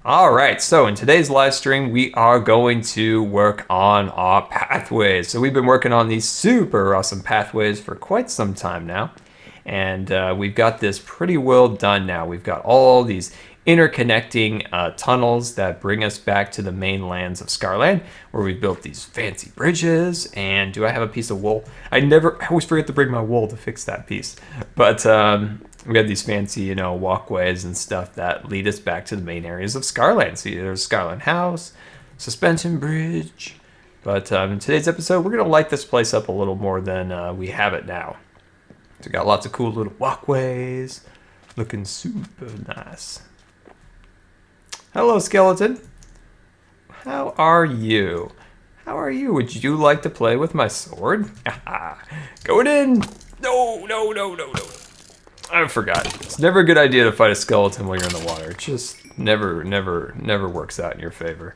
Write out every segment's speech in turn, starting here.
All right, so in today's live stream, we are going to work on our pathways. So we've been working on these super awesome pathways for quite some time now. And we've got this pretty well done now. We've got all these interconnecting tunnels that bring us back to the main lands of Scarland, where we've built these fancy bridges. And do I have a piece of wool? I always forget to bring my wool to fix that piece. But we have these fancy, walkways and stuff that lead us back to the main areas of Scarland. See, there's Scarland House, Suspension Bridge. But in today's episode, we're going to light this place up a little more than we have it now. So we got lots of cool little walkways, looking super nice. Hello, skeleton. How are you? How are you? Would you like to play with my sword? Going in. No. I forgot. It's never a good idea to fight a skeleton while you're in the water. It just never works out in your favor.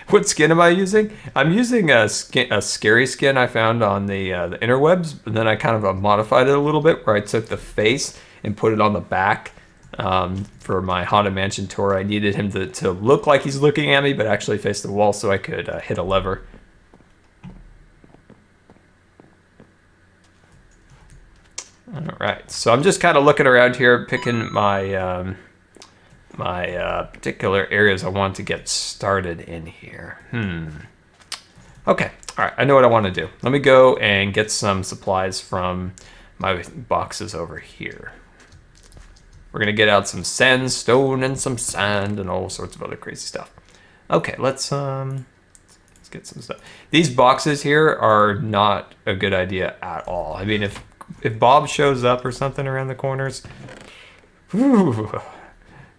What skin am I using? I'm using a scary skin I found on the interwebs, but then I kind of modified it a little bit, where I took the face and put it on the back. For my Haunted Mansion tour, I needed him to look like he's looking at me, but actually face the wall so I could hit a lever. All right, so I'm just kind of looking around here, picking my particular areas I want to get started in here. Okay, all right, I know what I want to do. Let me go and get some supplies from my boxes over here. We're gonna get out some sandstone and some sand and all sorts of other crazy stuff. Okay, let's get some stuff. These boxes here are not a good idea at all. I mean, if Bob shows up or something around the corners, whew,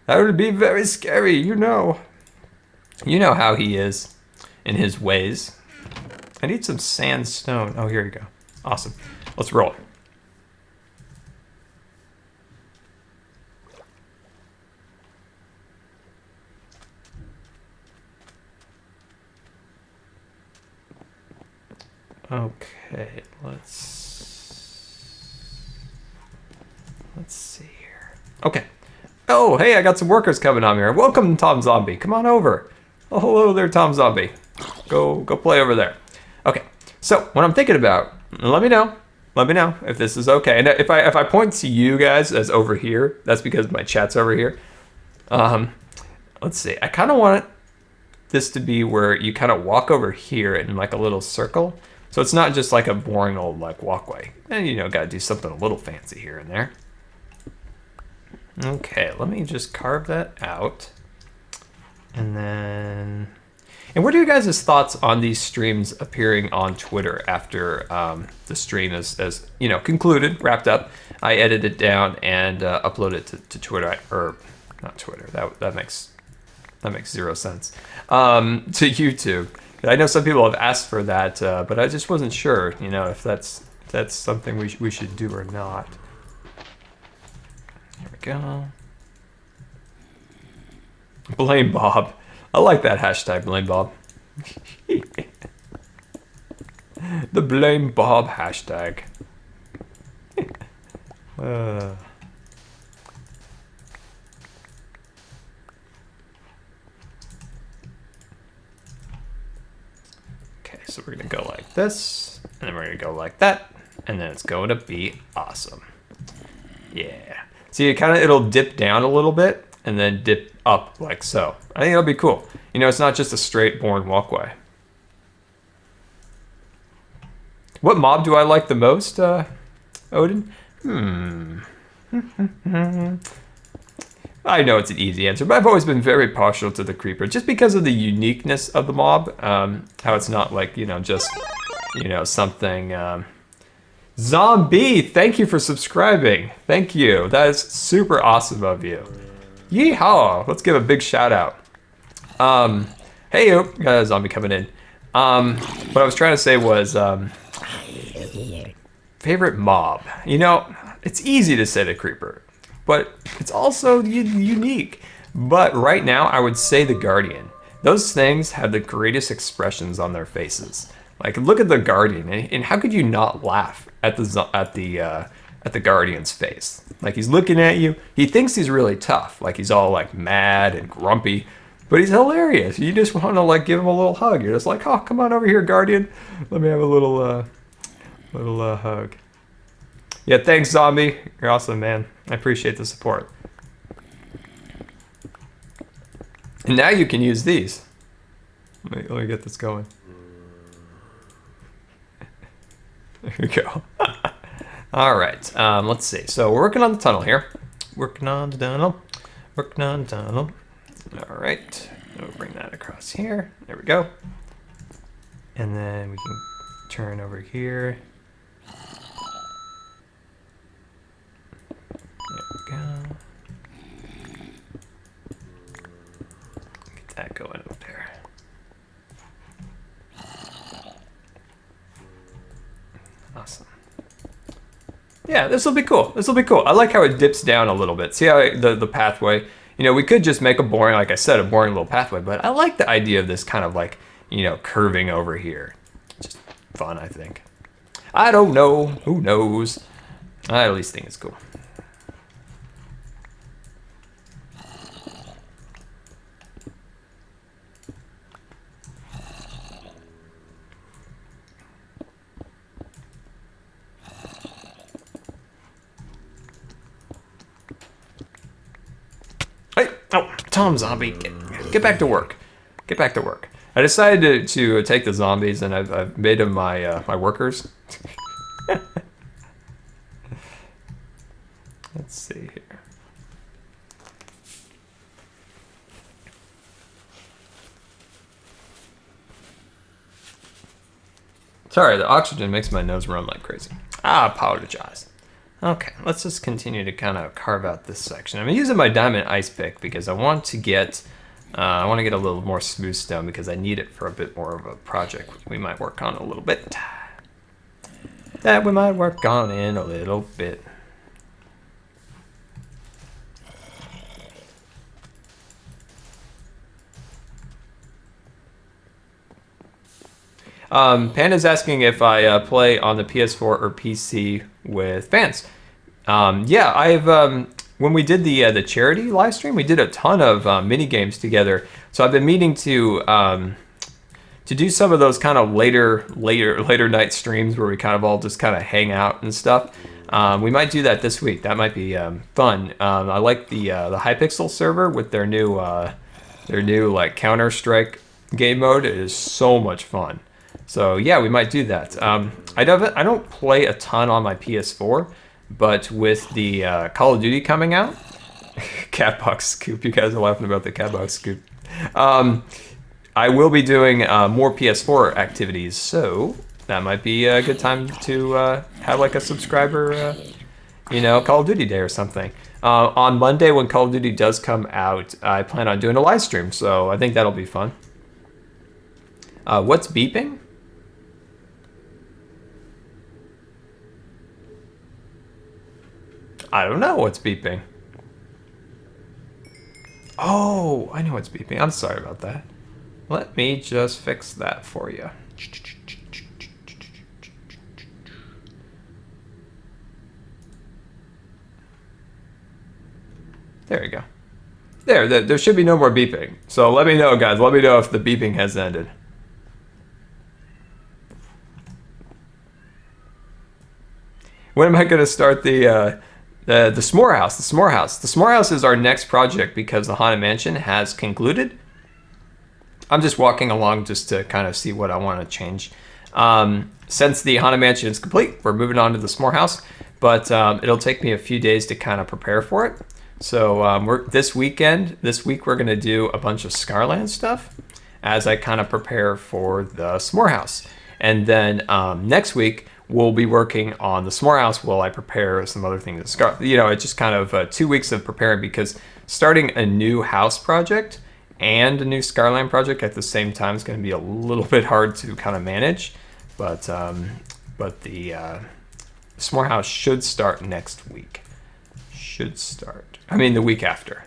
that would be very scary, You know how he is in his ways. I need some sandstone. Oh, here you go. Awesome. Let's roll. Okay, let's see here. Okay. Oh, hey, I got some workers coming on here. Welcome, Tom Zombie. Come on over. Oh, hello there, Tom Zombie. Go play over there. Okay. So what I'm thinking about, let me know if this is okay. And if I point to you guys as over here, that's because my chat's over here. Let's see. I kind of want this to be where you kind of walk over here in like a little circle. So it's not just like a boring old like walkway. And gotta do something a little fancy here and there. Okay, let me just carve that out. And what are you guys' thoughts on these streams appearing on Twitter after the stream is concluded, wrapped up? I edit it down and upload it to Twitter, or not Twitter. That makes zero sense. To YouTube. I know some people have asked for that, but I just wasn't sure, if that's something we should do or not. There we go. Blame Bob. I like that hashtag, Blame Bob. The Blame Bob hashtag. So we're gonna go like this, and then we're gonna go like that, and then it's going to be awesome. Yeah. See, it'll dip down a little bit, and then dip up like so. I think it'll be cool. It's not just a straight boring walkway. What mob do I like the most, Odin? I know it's an easy answer, but I've always been very partial to the creeper, just because of the uniqueness of the mob. How it's not like, just, something. Zombie, thank you for subscribing. Thank you. That is super awesome of you. Yeehaw. Let's give a big shout out. Hey, got a zombie coming in. What I was trying to say was, favorite mob. It's easy to say the creeper, but it's also unique. But right now, I would say the Guardian. Those things have the greatest expressions on their faces. Like, look at the Guardian, and how could you not laugh at the at the Guardian's face. Like he's looking at you. He thinks he's really tough. Like he's all like mad and grumpy. But he's hilarious. You just want to like give him a little hug. You're just like, oh, come on over here, Guardian. Let me have a little hug. Yeah, thanks, Zombie. You're awesome, man. I appreciate the support. And now you can use these. Let me get this going. There we go. All right, let's see. So we're working on the tunnel here. Working on the tunnel. All right, we'll bring that across here. There we go. And then we can turn over here. There we go. Get that going up there. Awesome. Yeah, this will be cool. This will be cool. I like how it dips down a little bit. See how the pathway, you know, we could just make a boring, like I said, a boring little pathway, but I like the idea of this kind of like, you know, curving over here. Just fun, I think. I don't know. Who knows? I at least think it's cool. Hey, oh, Tom Zombie, get back to work. Get back to work. I decided to take the zombies and I've made them my my workers. Let's see here. Sorry, the oxygen makes my nose run like crazy. I apologize. Okay, let's just continue to kind of carve out this section. I'm using my diamond ice pick because I want to get a little more smooth stone because I need it for a bit more of a project we might work on a little bit. That we might work on in a little bit. Panda's asking if I play on the PS4 or PC with fans. Yeah, I've when we did the charity live stream, we did a ton of mini games together. So I've been meaning to do some of those kind of later night streams where we kind of all just kind of hang out and stuff. We might do that this week. That might be fun. I like the Hypixel server with their new like Counter-Strike game mode. It is so much fun. So yeah, we might do that. I don't play a ton on my PS4, but with the Call of Duty coming out, Catbox Scoop, you guys are laughing about the Catbox Scoop. I will be doing more PS4 activities, so that might be a good time to have like a subscriber, Call of Duty day or something. On Monday when Call of Duty does come out, I plan on doing a live stream, so I think that'll be fun. What's beeping? I don't know what's beeping. Oh, I know what's beeping. I'm sorry about that. Let me just fix that for you. There you go. There should be no more beeping. So let me know, guys. Let me know if the beeping has ended. When am I going to start the S'more House? The S'more House. The S'more House is our next project because the Haunted Mansion has concluded. I'm just walking along just to kind of see what I want to change. Since the Haunted Mansion is complete, we're moving on to the S'more House, but it'll take me a few days to kind of prepare for it. So this week we're going to do a bunch of Scarland stuff as I kind of prepare for the S'more House. And then next week, we'll be working on the S'more House while I prepare some other things. It's just kind of 2 weeks of preparing because starting a new house project and a new Scarland project at the same time is going to be a little bit hard to kind of manage. But the S'more House should start next week. The week after.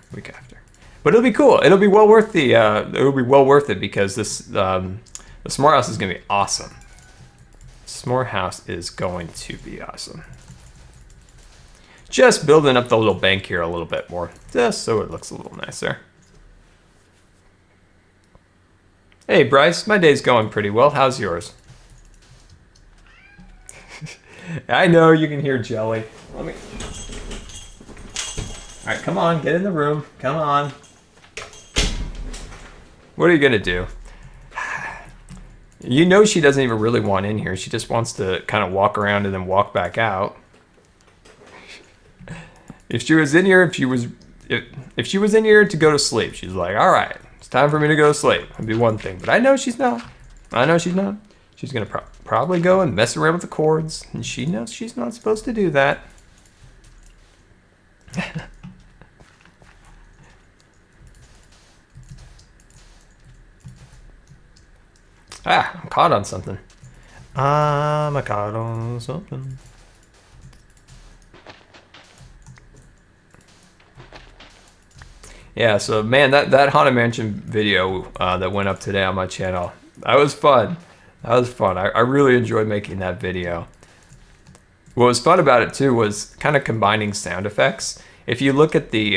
But it'll be cool. It'll be well worth it because this the S'more House is going to be awesome. S'more House is going to be awesome. Just building up the little bank here a little bit more, just so it looks a little nicer. Hey Bryce, my day's going pretty well. How's yours? I know you can hear Jelly. Let me... All right, come on, get in the room. Come on. What are you gonna do? You know she doesn't even really want in here. She just wants to kind of walk around and then walk back out. If she was in here, if she was in here to go to sleep, she's like, all right, it's time for me to go to sleep. That'd be one thing, but I know she's not. I know she's not. She's gonna probably go and mess around with the cords, and she knows she's not supposed to do that. Ah, I'm caught on something. I'm caught on something. Yeah, so man, that Haunted Mansion video that went up today on my channel, that was fun. That was fun. I really enjoyed making that video. What was fun about it too was kind of combining sound effects. If you look at the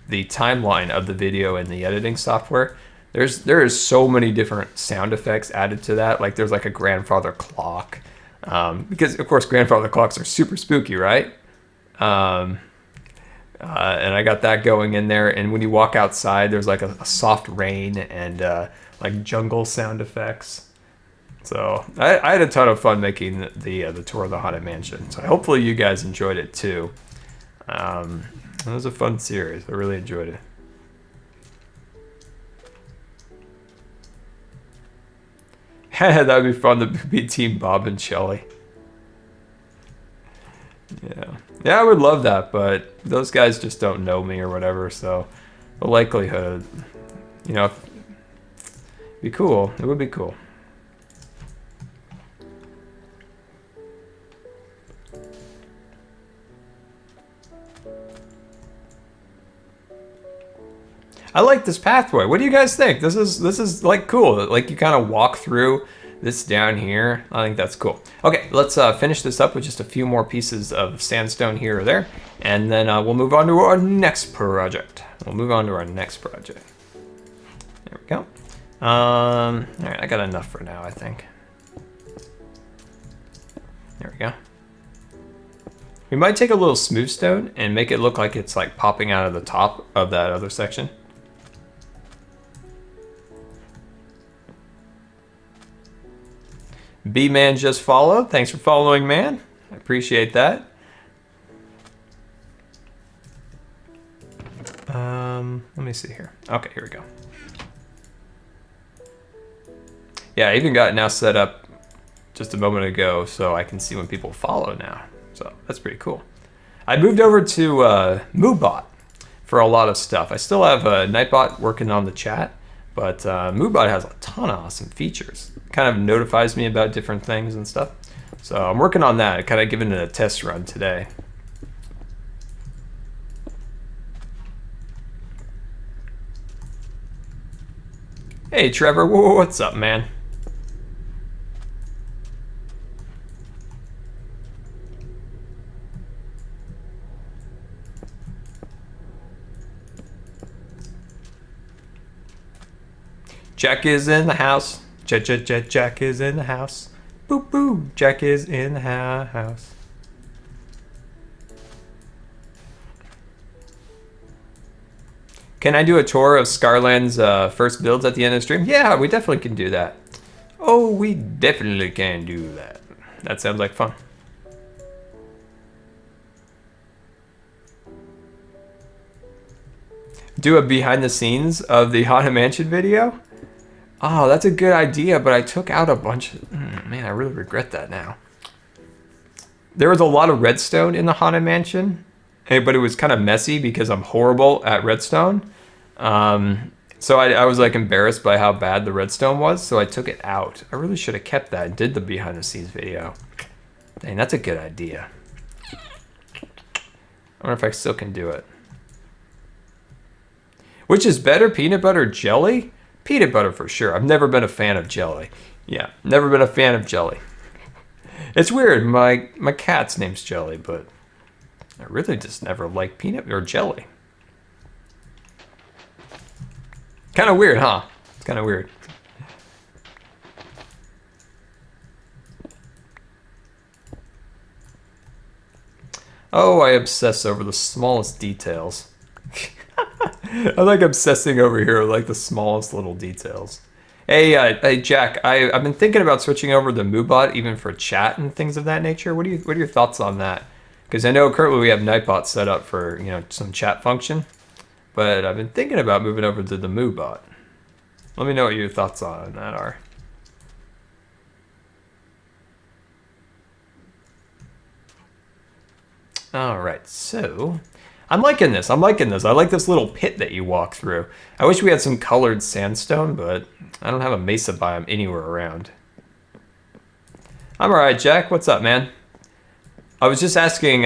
timeline of the video in the editing software, there is so many different sound effects added to that. Like there's like a grandfather clock, because of course grandfather clocks are super spooky, right? And I got that going in there. And when you walk outside, there's like a soft rain and like jungle sound effects. So I had a ton of fun making the tour of the Haunted Mansion. So hopefully you guys enjoyed it too. It was a fun series. I really enjoyed it. That would be fun to be Team Bob and Jellie. Yeah, I would love that, but those guys just don't know me or whatever, so the likelihood, you know, it'd be cool. It would be cool. I like this pathway. What do you guys think? This is like cool. Like you kind of walk through this down here. I think that's cool. Okay, let's finish this up with just a few more pieces of sandstone here or there, and then we'll move on to our next project. There we go. All right, I got enough for now, I think. There we go. We might take a little smooth stone and make it look like it's like popping out of the top of that other section. B-Man just followed. Thanks for following, man. I appreciate that. Let me see here. Okay, here we go. Yeah, I even got it now set up just a moment ago so I can see when people follow now. So that's pretty cool. I moved over to MooBot for a lot of stuff. I still have Nightbot working on the chat, but MooBot has a ton of awesome features. Kind of notifies me about different things and stuff. So I'm working on that, kind of giving it a test run today. Hey Trevor, what's up, man? Jack is in the house. Jack is in the house. Boop boop. Jack is in the house. Can I do a tour of Scarland's first builds at the end of the stream? Yeah, we definitely can do that. Oh, we definitely can do that. That sounds like fun. Do a behind the scenes of the Haunted Mansion video? Oh, that's a good idea, but I took out a bunch of... man, I really regret that now. There was a lot of redstone in the Haunted Mansion, but it was kind of messy because I'm horrible at redstone. So I was like embarrassed by how bad the redstone was, so I took it out. I really should have kept that and did the behind the scenes video. Dang, that's a good idea. I wonder if I still can do it. Which is better, peanut butter or jelly? Peanut butter for sure. I've never been a fan of jelly. Yeah, never been a fan of jelly. It's weird. My cat's name's Jelly, but I really just never liked peanut or jelly. Kind of weird, huh? It's kind of weird. Oh, I obsess over the smallest details. I like obsessing over here, like the smallest little details. Hey, hey, Jack. I've been thinking about switching over to Moobot, even for chat and things of that nature. What are your thoughts on that? Because I know currently we have Nightbot set up for some chat function, but I've been thinking about moving over to the Moobot. Let me know what your thoughts on that are. All right, so I'm liking this. I'm liking this. I like this little pit that you walk through. I wish we had some colored sandstone, but I don't have a mesa biome anywhere around. I'm all right, Jack. What's up, man? I was just asking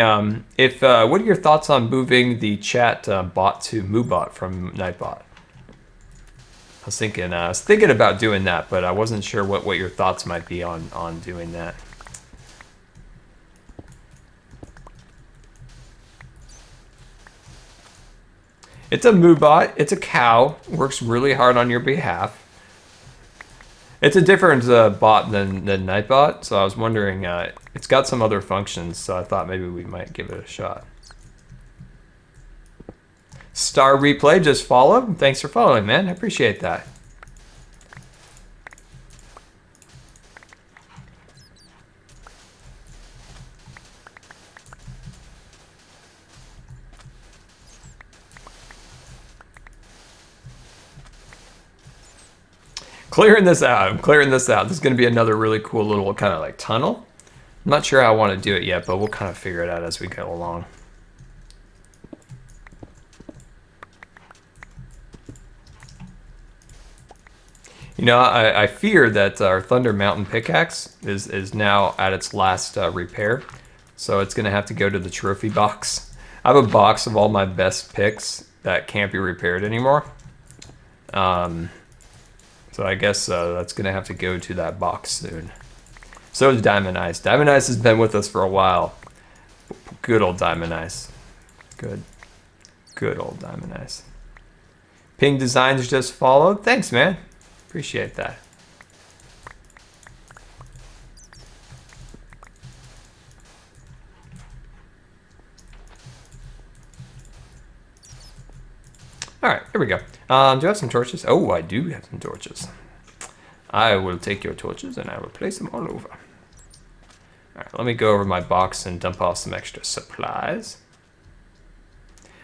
if what are your thoughts on moving the chat bot to Moobot from Nightbot? I was thinking about doing that, but I wasn't sure what your thoughts might be on doing that. It's a Moobot. It's a cow. Works really hard on your behalf. It's a different bot than Nightbot, so I was wondering, it's got some other functions, so I thought maybe we might give it a shot. Star Replay just followed. Thanks for following, man. I appreciate that. Clearing this out. I'm clearing this out. This is going to be another really cool little kind of like tunnel. I'm not sure how I want to do it yet, but we'll kind of figure it out as we go along. You know, I fear that our Thunder Mountain pickaxe is now at its last repair, so it's going to have to go to the trophy box. I have a box of all my best picks that can't be repaired anymore. So I guess that's going to have to go to that box soon. So is Diamond Ice. Diamond Ice has been with us for a while. Good old Diamond Ice. Good old Diamond Ice. Ping Designs just followed. Thanks, man. Appreciate that. All right, here we go. Do I have some torches? Oh, I do have some torches. I will take your torches and I will place them all over. All right, let me go over my box and dump off some extra supplies.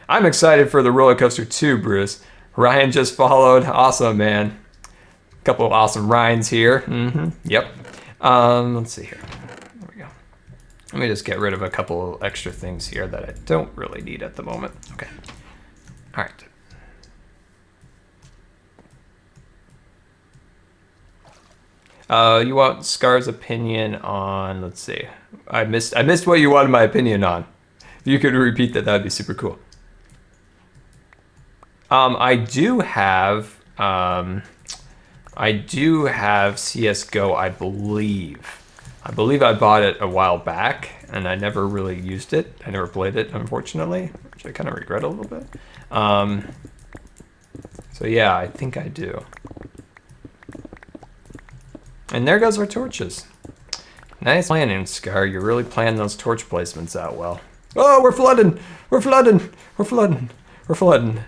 I'm excited for the roller coaster too, Bruce. Ryan just followed. Awesome, man. A couple of awesome Ryans here. Yep. Let's see here. There we go. Let me just get rid of a couple extra things here that I don't really need at the moment. Okay. All right. You want Scar's opinion on, let's see. I missed what you wanted my opinion on. If you could repeat that, that'd be super cool. I do have CS:GO, I believe. I believe I bought it a while back, and I never really used it. I never played it, unfortunately, which I kind of regret a little bit. So yeah, I think I do. And there goes our torches. Nice planning, Scar. You're really planning those torch placements out well. Oh, we're flooding! We're flooding! We're flooding! We're flooding!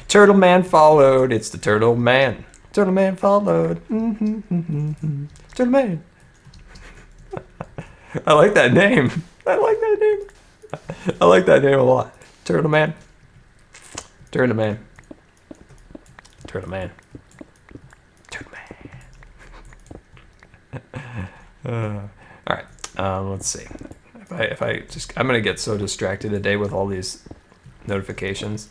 Turtle Man followed. It's the Turtle Man. Turtle Man followed. Turtle Man. I like that name. I like that name. I like that name a lot. Turtle Man. Turtle Man. Turtle Man. All right, let's see. I'm gonna get so distracted today with all these notifications.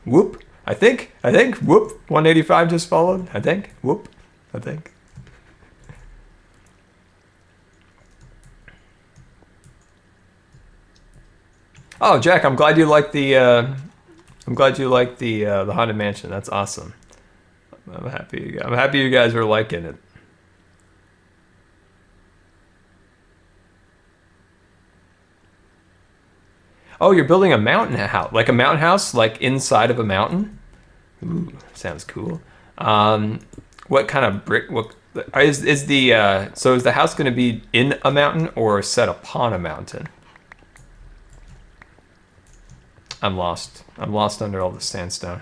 Whoop! I think. Whoop! 185 just followed. I think. Whoop! I think. Oh, Jack, I'm glad you like the. The Haunted Mansion. That's awesome. I'm happy you guys are liking it. Oh, you're building a mountain house, like a mountain house, like inside of a mountain. Ooh, sounds cool. What kind of brick? What is the? So is the house going to be in a mountain or set upon a mountain? I'm lost. I'm lost under all the sandstone.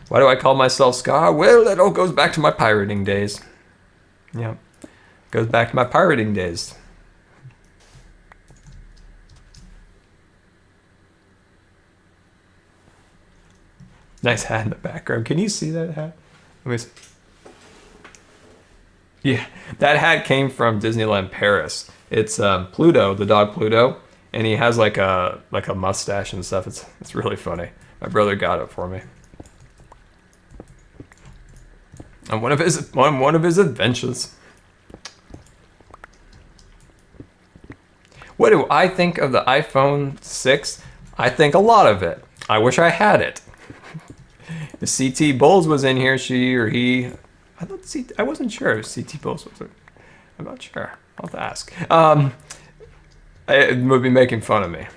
Why do I call myself Scar? Well, that all goes back to my pirating days. Yep. Goes back to my pirating days. Nice hat in the background. Can you see that hat? Let me see. Yeah, that hat came from Disneyland Paris. It's Pluto, the dog Pluto, and he has like a mustache and stuff. It's really funny. My brother got it for me. On one of his adventures. What do I think of the iPhone 6? I think a lot of it. I wish I had it. If CT Bowles was in here, she or he, I wasn't sure if CT Bowles was. I'm not sure. I'll have to ask. It would be making fun of me.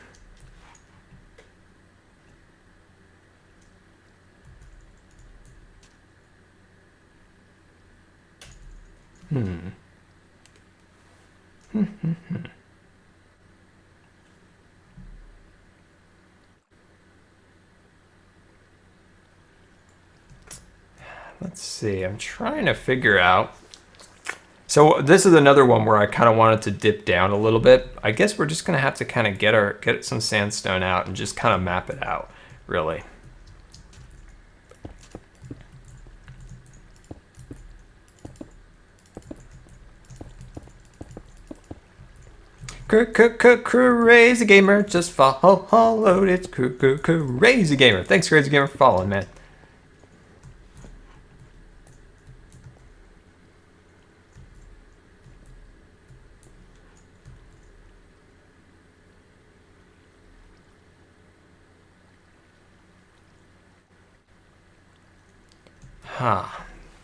Let's see. I'm trying to figure out. So this is another one where I kind of wanted to dip down a little bit. I guess we're just gonna have to kind of get some sandstone out and just kind of map it out, really. Crazy Gamer just followed. It's Crazy Gamer. Thanks, Crazy Gamer, for following, man.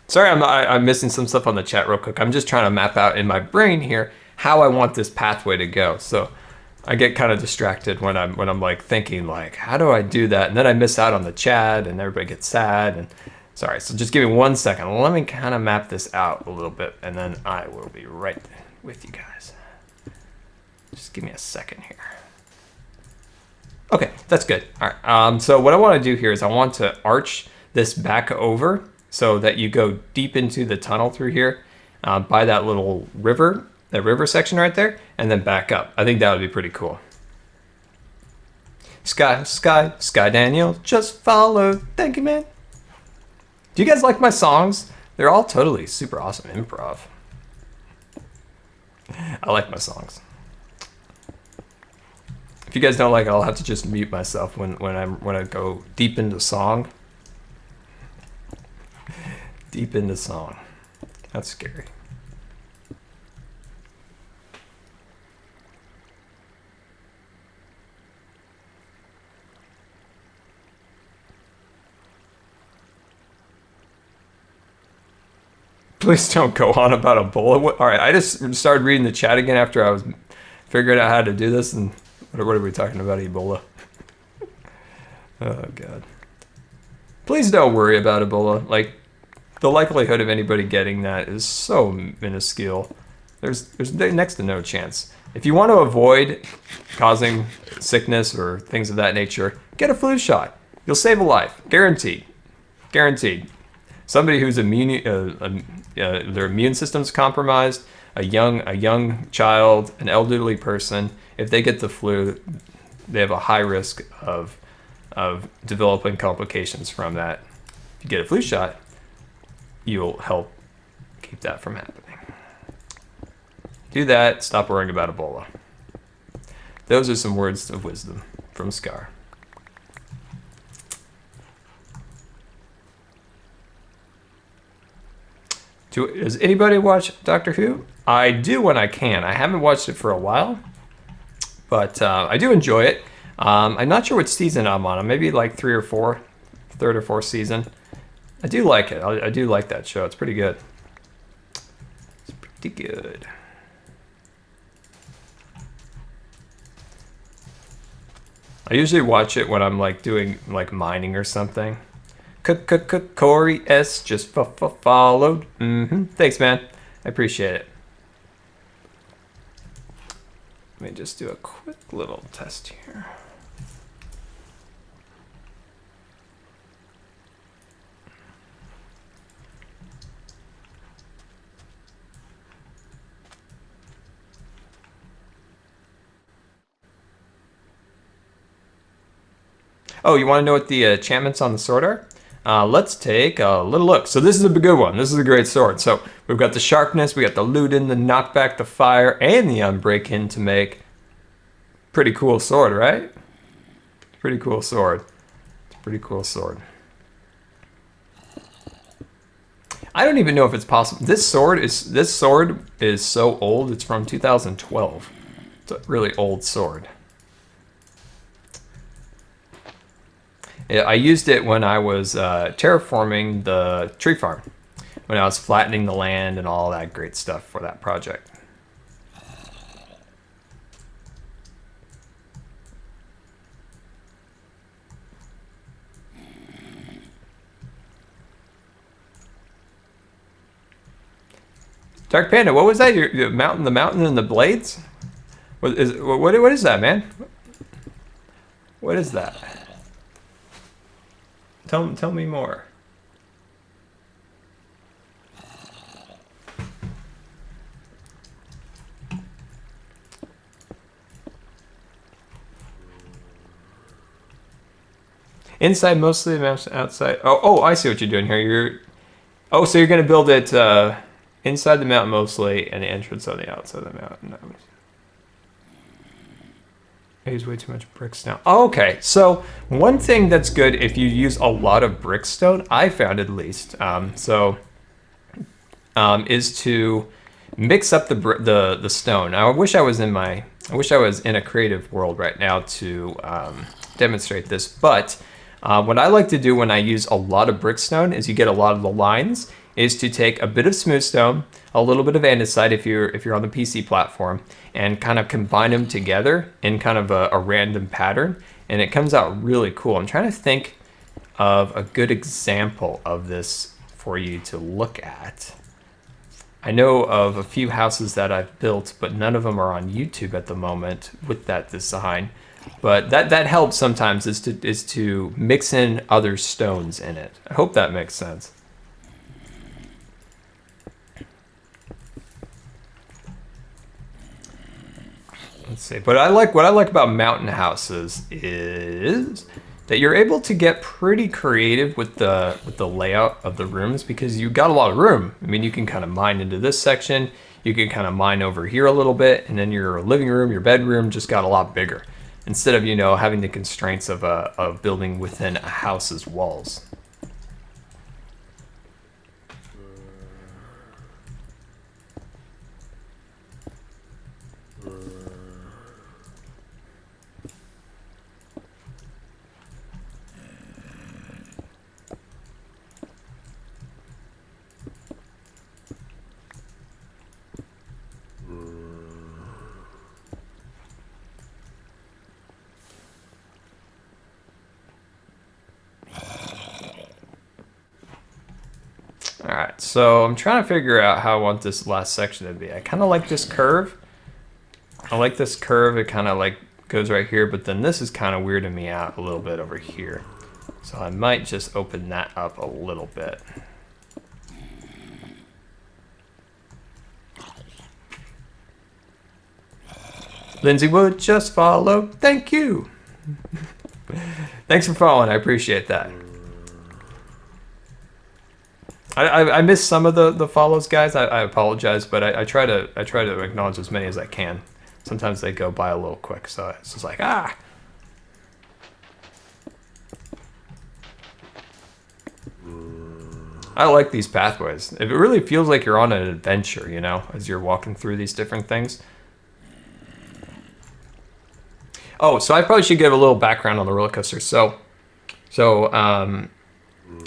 Sorry, I'm missing some stuff on the chat real quick. I'm just trying to map out in my brain here how I want this pathway to go. So I get kind of distracted when I'm like thinking like, how do I do that? And then I miss out on the chat and everybody gets sad. And sorry, so just give me 1 second. Let me kind of map this out a little bit and then I will be right with you guys. Just give me a second here. Okay, that's good. All right, so what I want to do here is I want to arch this back over so that you go deep into the tunnel through here by that little river, that river section right there, and then back up. I think that would be pretty cool. Sky Daniel, just follow. Thank you, man. Do you guys like my songs? They're all totally super awesome improv. I like my songs. If you guys don't like it, I'll have to just mute myself when I go deep into song. Deep into song. That's scary. Please don't go on about Ebola. All right, I just started reading the chat again after I was figuring out how to do this, and what are we talking about? Ebola. Oh God. Please don't worry about Ebola. Like, the likelihood of anybody getting that is so minuscule. There's next to no chance. If you want to avoid causing sickness or things of that nature, get a flu shot. You'll save a life, guaranteed. Guaranteed. Somebody who's their immune system's compromised, a young child, an elderly person, if they get the flu, they have a high risk of developing complications from that. If you get a flu shot, you'll help keep that from happening. Do that, stop worrying about Ebola. Those are some words of wisdom from Scar. Does anybody watch Doctor Who? I do when I can. I haven't watched it for a while, but I do enjoy it. I'm not sure what season I'm on. I'm maybe like 3 or 4, third or fourth season. I do like it. I do like that show. It's pretty good. It's pretty good. I usually watch it when I'm like doing like mining or something. Corey S just followed. Thanks, man. I appreciate it. Let me just do a quick little test here. Oh, you want to know what the enchantments on the sword are? Let's take a little look. So this is a good one. This is a great sword. So we've got the sharpness, we got the looten, the knockback, the fire, and the unbreaking to make pretty cool sword, right? Pretty cool sword. It's a pretty cool sword. I don't even know if it's possible. This sword is so old. It's from 2012. It's a really old sword. I used it when I was terraforming the tree farm, when I was flattening the land and all that great stuff for that project. Dark Panda, what was that? Your mountain, the mountain and the blades? What is that, man? What is that? Tell me more. Inside mostly, outside. Oh, I see what you're doing here. So you're gonna build it inside the mountain mostly, and the entrance on the outside of the mountain. I use way too much brickstone. Oh, okay, so one thing that's good if you use a lot of brickstone, I found at least, is to mix up the stone. I wish I was in a creative world right now to demonstrate this, but what I like to do when I use a lot of brickstone is you get a lot of the lines, is to take a bit of smooth stone, a little bit of andesite if you're on the PC platform, and kind of combine them together in kind of a random pattern, and it comes out really cool. I'm trying to think of a good example of this for you to look at. I know of a few houses that I've built, but none of them are on YouTube at the moment with that design. But that helps sometimes is to mix in other stones in it. I hope that makes sense. Let's see. But what I like about mountain houses is that you're able to get pretty creative with the layout of the rooms, because you got a lot of room. I mean, you can kind of mine into this section, you can kind of mine over here a little bit, and then your living room, your bedroom just got a lot bigger, instead of, having the constraints of building within a house's walls. Alright, so I'm trying to figure out how I want this last section to be. I kind of like this curve. I like this curve. It kind of like goes right here, but then this is kind of weirding me out a little bit over here. So I might just open that up a little bit. Lindsay Wood just followed. Thank you. Thanks for following. I appreciate that. I missed some of the follows, guys. I apologize, but I try to acknowledge as many as I can. Sometimes they go by a little quick, so it's just like I like these pathways. It really feels like you're on an adventure, as you're walking through these different things. Oh, so I probably should give a little background on the roller coaster. So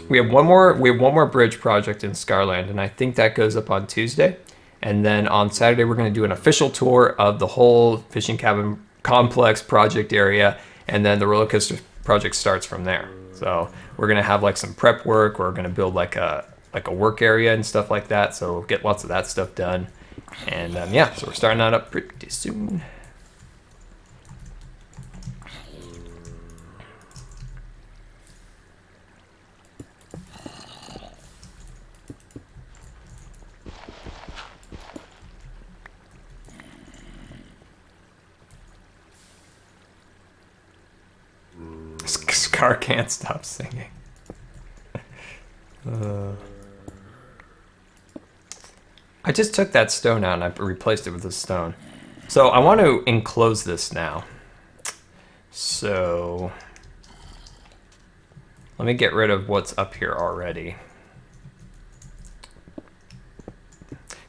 We have one more bridge project in Scarland, and I think that goes up on Tuesday. And then on Saturday, we're going to do an official tour of the whole fishing cabin complex project area, and then the roller coaster project starts from there. So we're going to have like some prep work. We're going to build like a work area and stuff like that. So we'll get lots of that stuff done. And yeah, so we're starting that up pretty soon. Scar can't stop singing. I just took that stone out and I replaced it with a stone. So I want to enclose this now. So let me get rid of what's up here already.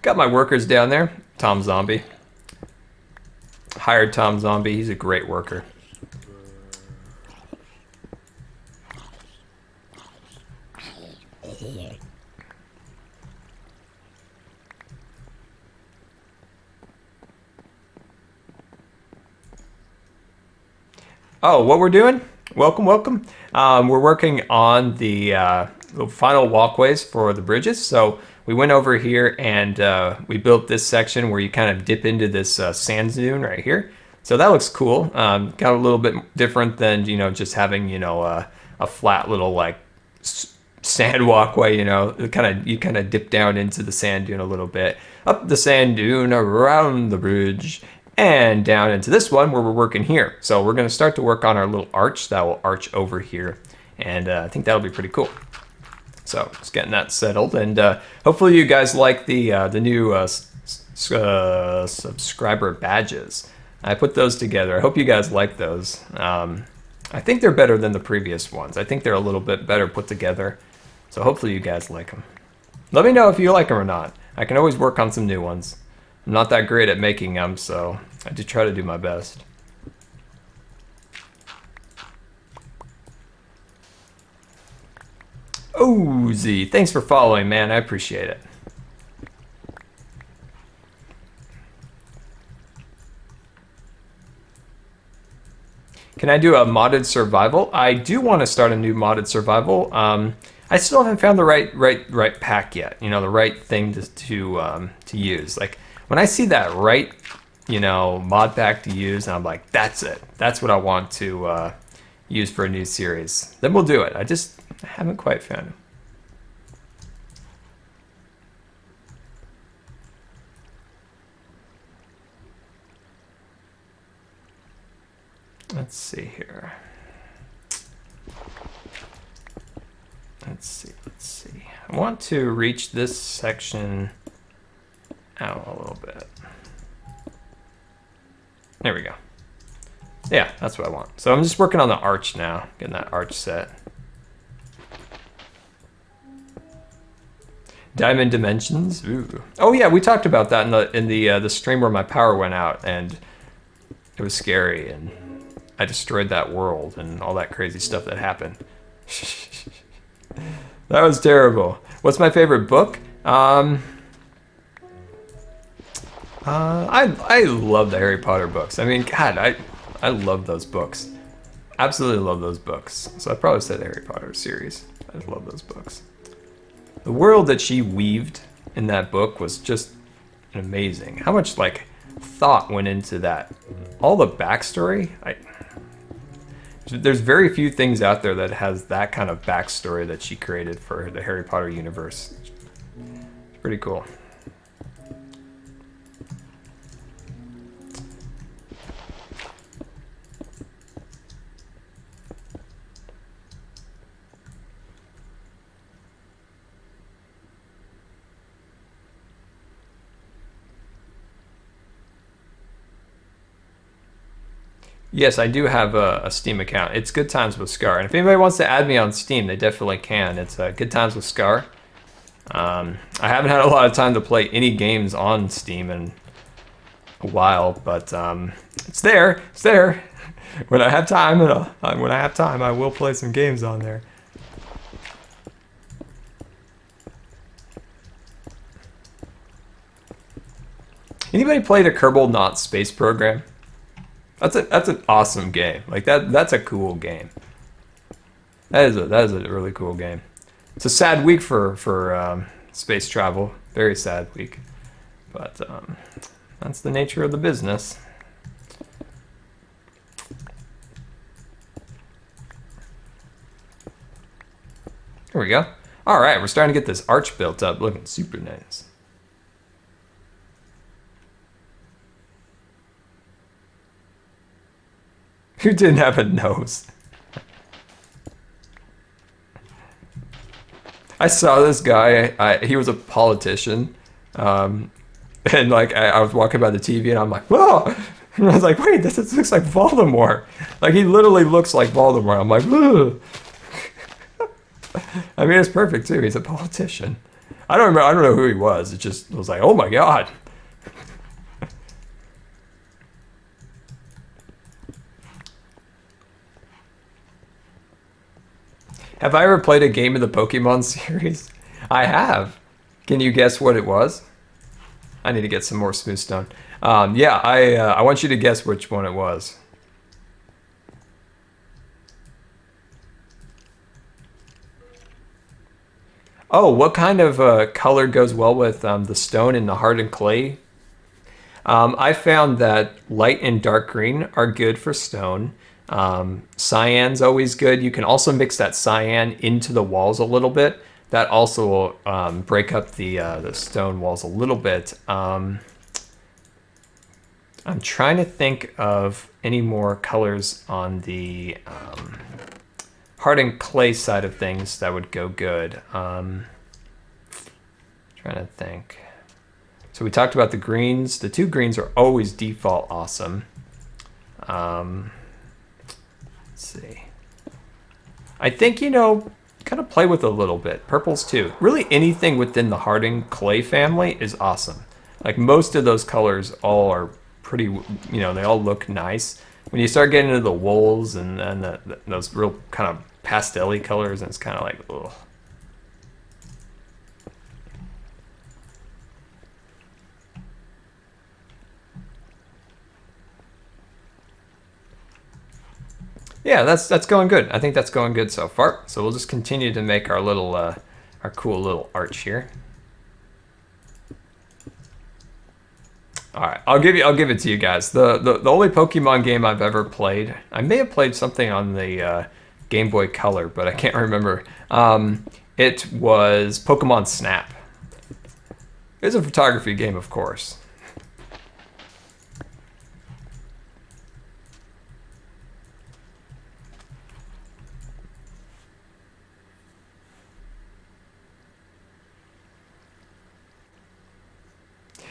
Got my workers down there. Tom Zombie. Hired Tom Zombie. He's a great worker. Oh, what we're doing? Welcome, welcome. We're working on the final walkways for the bridges. So we went over here and we built this section where you kind of dip into this sand dune right here. So that looks cool. Got a little bit different than, just having, a flat little like sand walkway, you kind of dip down into the sand dune a little bit, up the sand dune, around the bridge, and down into this one where we're working here. So we're going to start to work on our little arch that will arch over here, and I think that'll be pretty cool. So just getting that settled, and hopefully you guys like the new subscriber badges. I put those together. I hope you guys like those. I think they're better than the previous ones. I think they're a little bit better put together. So hopefully you guys like them. Let me know if you like them or not. I can always work on some new ones. I'm not that great at making them, so I just try to do my best. Oh, Z, thanks for following, man. I appreciate it. Can I do a modded survival? I do want to start a new modded survival. I still haven't found the right pack yet. The right thing to use. Like when I see that right, mod pack to use, and I'm like, that's it. That's what I want to use for a new series. Then we'll do it. I haven't quite found it. Let's see here. Let's see. I want to reach this section out a little bit. There we go. Yeah, that's what I want. So I'm just working on the arch now, getting that arch set. Diamond dimensions. Ooh. Oh yeah, we talked about that in the stream where my power went out, and it was scary, and I destroyed that world and all that crazy stuff that happened. That was terrible. What's my favorite book? I love the Harry Potter books. I mean, God, I love those books. Absolutely love those books. So I probably said Harry Potter series. I just love those books. The world that she weaved in that book was just amazing. How much thought went into that. All the backstory. There's very few things out there that has that kind of backstory that she created for the Harry Potter universe. It's pretty cool. Yes, I do have a Steam account. It's Good Times with Scar. And if anybody wants to add me on Steam, they definitely can. It's Good Times with Scar. I haven't had a lot of time to play any games on Steam in a while, but it's there. It's there. When I have time, I will play some games on there. Anybody played a Kerbal Not Space Program? That's an awesome game. Like that's a cool game. That is a really cool game. It's a sad week for space travel. Very sad week. But that's the nature of the business. Here we go. All right, we're starting to get this arch built up, looking super nice. Who didn't have a nose? I saw this guy. He was a politician, and like I was walking by the TV, and I'm like, whoa! And I was like, wait, this looks like Voldemort. Like he literally looks like Voldemort. I'm like, ugh. I mean, it's perfect too. He's a politician. I don't know who he was. It just was like, oh my god. Have I ever played a game of the Pokemon series? I have. Can you guess what it was? I need to get some more smooth stone. Yeah, I want you to guess which one it was. Oh, what kind of color goes well with the stone and the hardened clay? I found that light and dark green are good for stone. Cyan's always good. You can also mix that cyan into the walls a little bit. That also will break up the stone walls a little bit. I'm trying to think of any more colors on the hardened clay side of things that would go good. Trying to think. So we talked about the greens. The two greens are always default awesome. Let's see. I think, you know, kind of play with a little bit. Purples too. Really anything within the hardened clay family is awesome. Like most of those colors all are pretty, you know, they all look nice. When you start getting into the wools and those real kind of pastel-y colors, and it's kind of like, ugh. Yeah, that's going good. I think that's going good so far. So we'll just continue to make our little, our cool little arch here. All right, I'll give it to you guys. The only Pokemon game I've ever played, I may have played something on the Game Boy Color, but I can't remember. It was Pokemon Snap. It was a photography game, of course.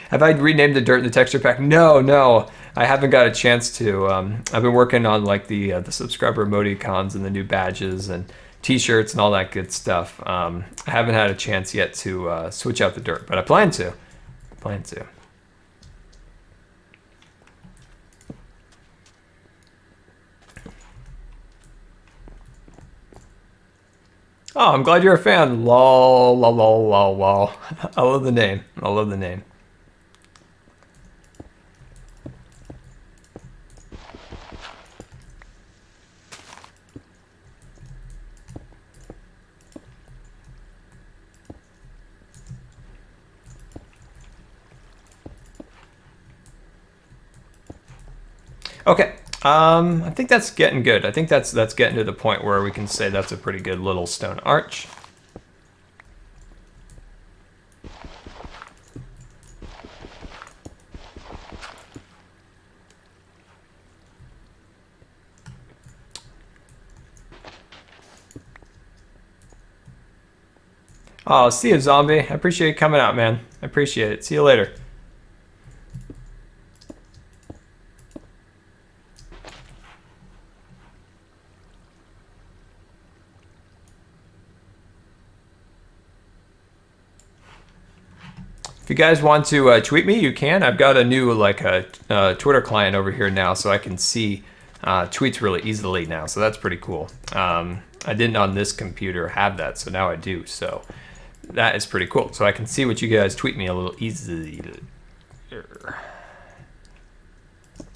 Have I renamed the dirt in the texture pack? No, I haven't got a chance to. I've been working on like the subscriber emoticons and the new badges and T-shirts and all that good stuff. I haven't had a chance yet to switch out the dirt, but I plan to. Oh, I'm glad you're a fan. Lol, lol, lol, lol, lol. I love the name. Okay, I think that's getting good. I think that's getting to the point where we can say that's a pretty good little stone arch. Oh, see you, zombie. I appreciate you coming out, man. I appreciate it. See you later. If you guys want to tweet me, you can. I've got a new Twitter client over here now, so I can see tweets really easily now. So that's pretty cool. I didn't on this computer have that, so now I do. So that is pretty cool. So I can see what you guys tweet me a little easily.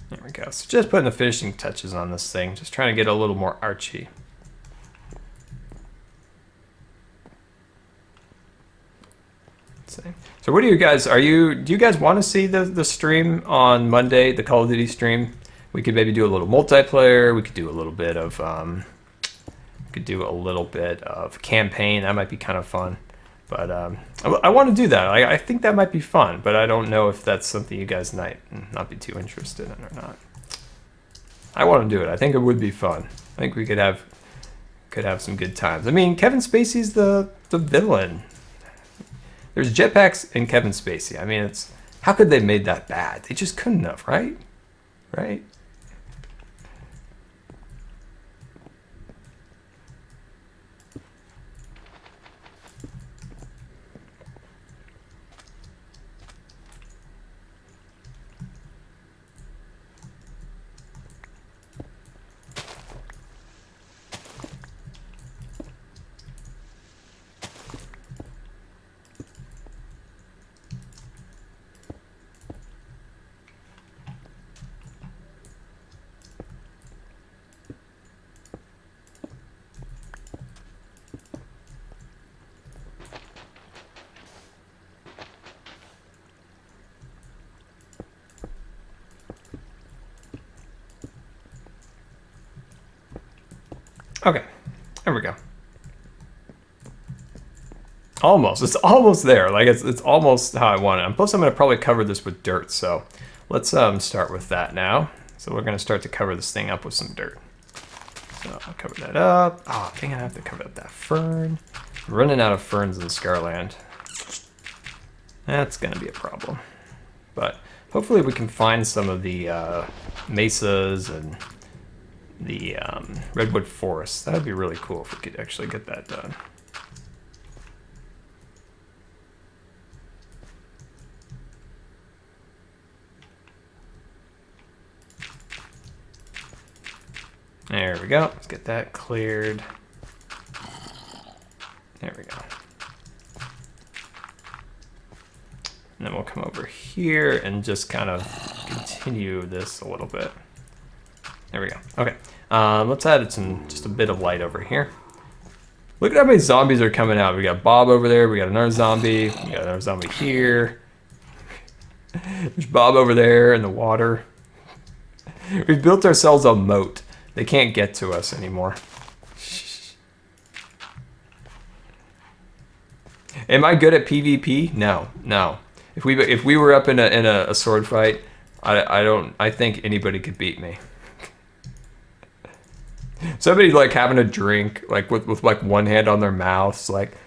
There we go. So just putting the finishing touches on this thing, just trying to get a little more archy. So what do you guys, do you guys want to see the stream on Monday, the Call of Duty stream? We could maybe do a little multiplayer, we could do a little bit of campaign. That might be kind of fun. But I want to do that. I think that might be fun, but I don't know if that's something you guys might not be too interested in or not. I want to do it. I think it would be fun. I think we could have some good times. I mean, Kevin Spacey's the villain. There's jetpacks in Kevin Spacey. I mean, how could they have made that bad? They just couldn't have, right? Right? Okay, there we go. Almost. It's almost there. Like it's almost how I want it. And plus, I'm going to probably cover this with dirt. So let's start with that now. So we're going to start to cover this thing up with some dirt. So I'll cover that up. Oh, dang it, I have to cover up that fern. I'm running out of ferns in Scarland. That's going to be a problem. But hopefully we can find some of the mesas and the redwood forest. That would be really cool if we could actually get that done. There we go. Let's get that cleared. There we go. And then we'll come over here and just kind of continue this a little bit. There we go. Okay. Let's add just a bit of light over here. Look at how many zombies are coming out. We got Bob over there. We got another zombie. We got another zombie here. There's Bob over there in the water. We've built ourselves a moat. They can't get to us anymore. Am I good at PvP? No, no. If we were up in a sword fight, I think anybody could beat me. Somebody like having a drink, like with like one hand on their mouths, like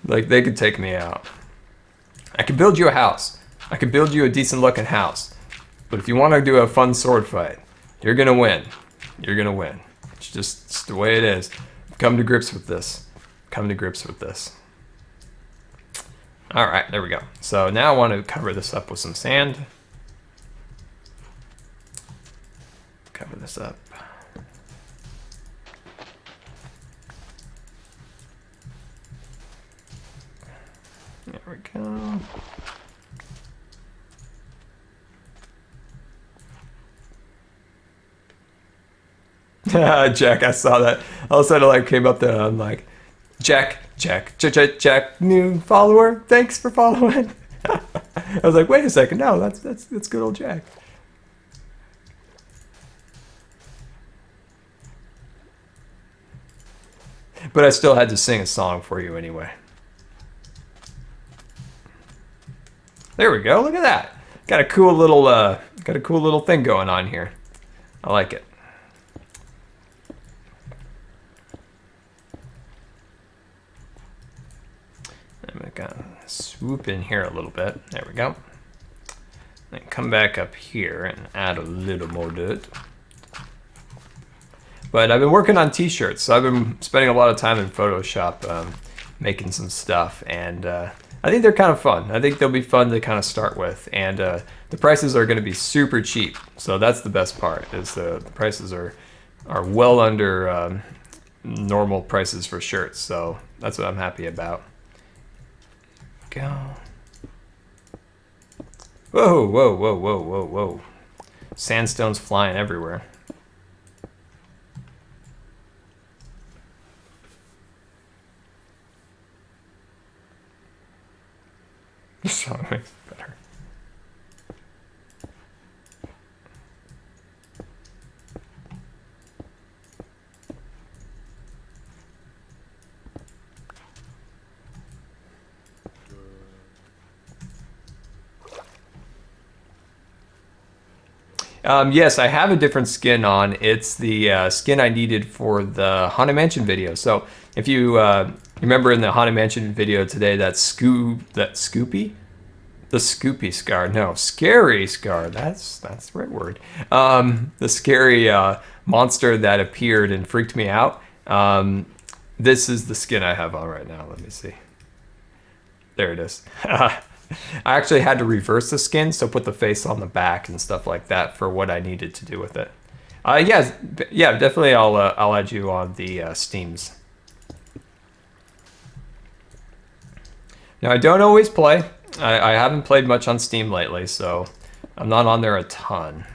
they could take me out. I could build you a house. I could build you a decent looking house. But if you want to do a fun sword fight, you're gonna win. You're gonna win. It's just the way it is. Come to grips with this. Come to grips with this. All right, there we go. So now I want to cover this up with some sand. Cover this up. There we go. Jack, I saw that. All of a sudden, I like came up there. And I'm like, Jack, new follower. Thanks for following. I was like, wait a second. No, that's good old Jack. But I still had to sing a song for you anyway. There we go. Look at that. Got a cool little thing going on here. I like it. I'm gonna kind of swoop in here a little bit. There we go. Then come back up here and add a little more dirt. But I've been working on t-shirts, so I've been spending a lot of time in Photoshop making some stuff, and I think they're kind of fun. I think they'll be fun to kind of start with, and the prices are going to be super cheap. So that's the best part, is the prices are well under normal prices for shirts. So that's what I'm happy about. Go. Whoa, whoa, whoa, whoa, whoa, whoa. sandstone's flying everywhere. So it makes it better. Yes, I have a different skin on. It's the skin I needed for the Haunted Mansion video. So if you remember in the Haunted Mansion video today, the Scary Scar. That's the right word. The scary monster that appeared and freaked me out. This is the skin I have on right now. Let me see. There it is. I actually had to reverse the skin, so put the face on the back and stuff like that for what I needed to do with it. Yeah, definitely. I'll add you on the Steams. Now I don't always play. I haven't played much on Steam lately, so I'm not on there a ton.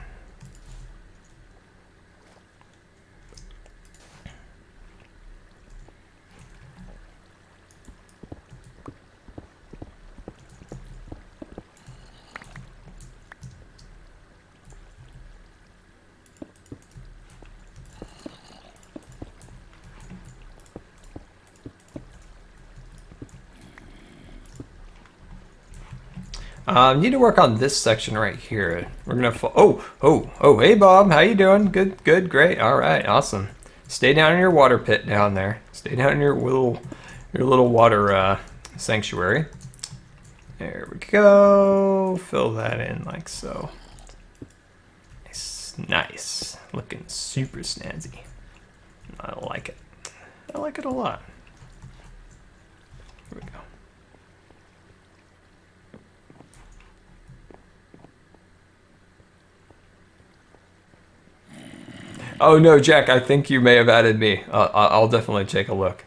Need to work on this section right here. We're gonna oh, hey Bob, how you doing? Good, great. All right, awesome. Stay down in your water pit down there. Stay down in your little water sanctuary. There we go. Fill that in like so. Nice. Looking super snazzy. I like it. I like it a lot. Here we go. Oh no, Jack, I think you may have added me. I'll definitely take a look.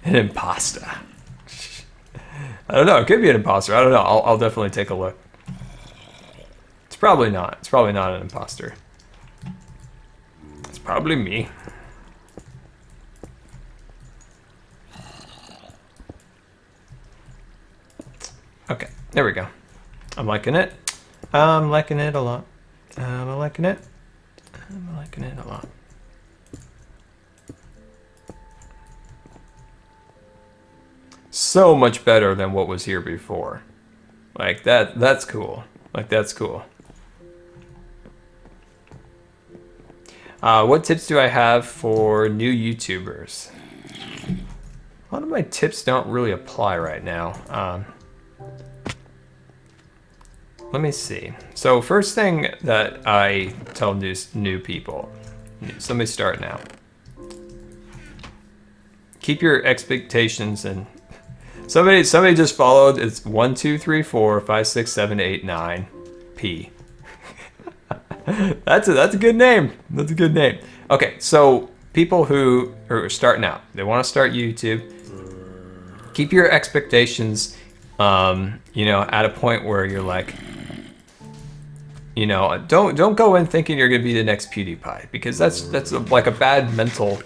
An imposter. I don't know, it could be an imposter. I don't know, I'll definitely take a look. It's probably not. It's probably not an imposter. It's probably me. Okay, there we go. I'm liking it. I'm liking it a lot. I'm liking it. I'm liking it a lot. So much better than what was here before. Like that's cool. Like that's cool. What tips do I have for new YouTubers? A lot of my tips don't really apply right now. Let me see. So first thing that I tell new people, somebody starting out, keep your expectations and somebody just followed. It's 1 2 3 4 5 6 7 8 9 P. That's a good name. That's a good name. Okay, so people who are starting out, they want to start YouTube. Keep your expectations, at a point where you're like, don't go in thinking you're gonna be the next PewDiePie, because that's like a bad mental,